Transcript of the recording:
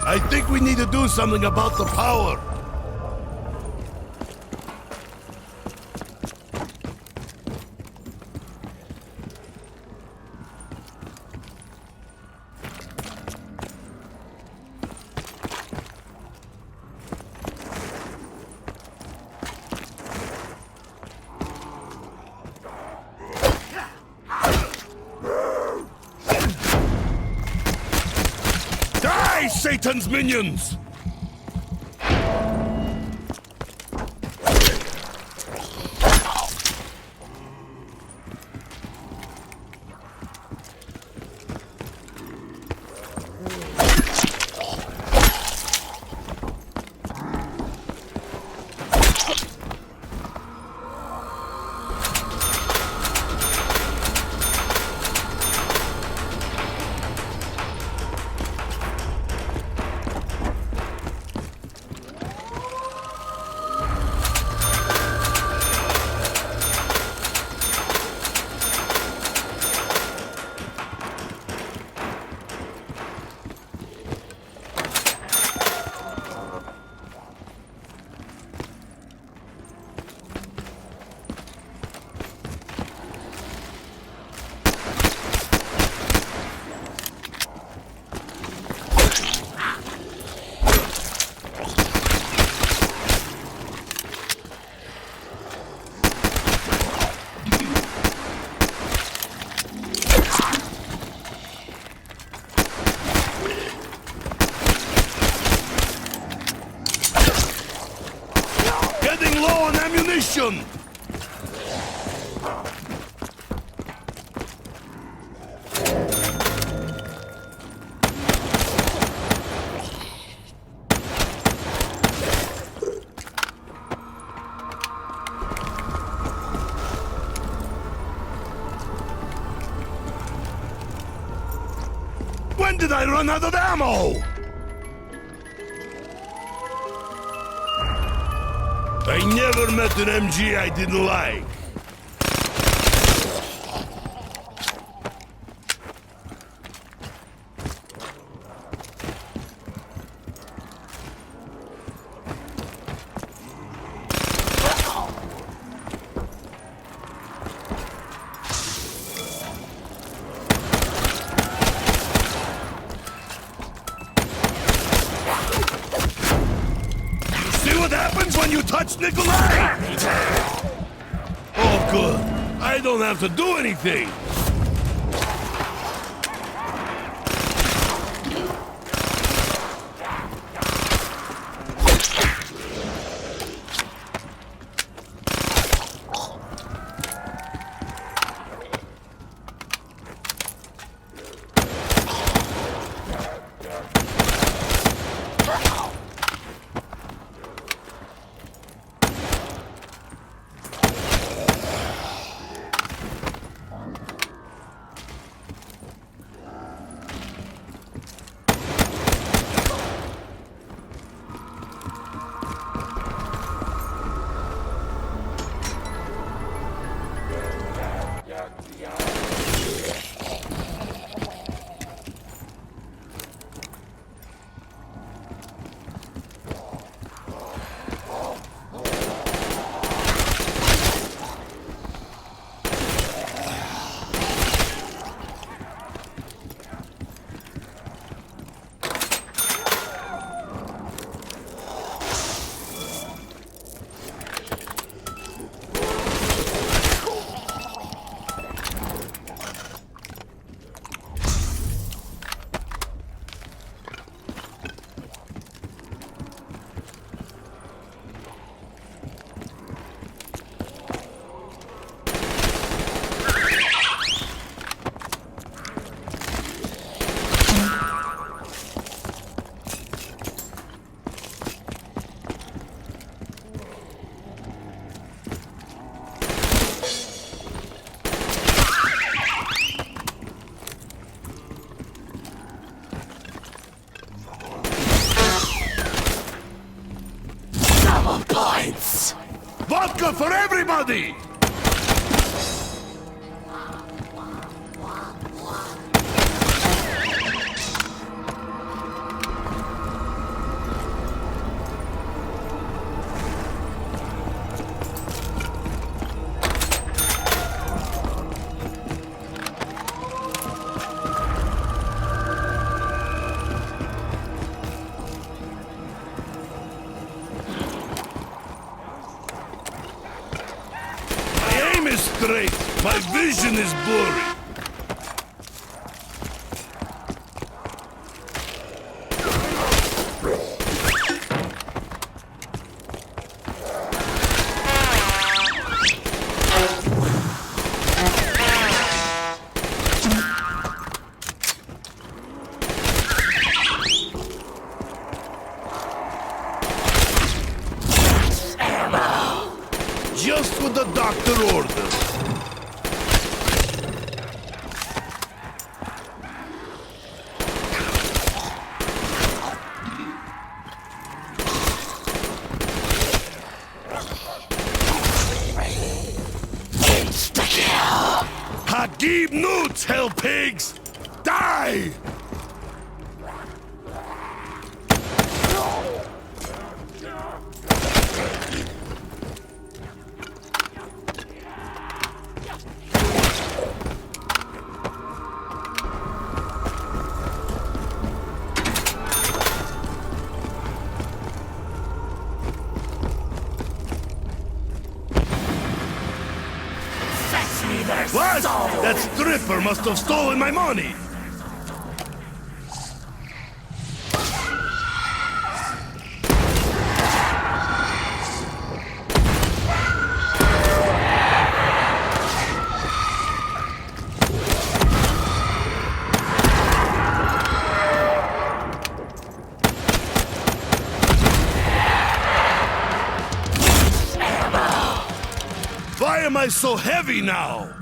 I think we need to do something about the power. Die, Satan's minions! Getting low on ammunition! When did I run out of ammo? I never met an MG I didn't like. What happens when you touch Nikolai? Oh, good. I don't have to do anything. Vodka for everybody! vision is blurry. Just what the doctor ordered. Insta-kill! Hagib Newts, hell pigs! Die! Fetch me their What? soul! That stripper must have stolen my money! Why am I so heavy now?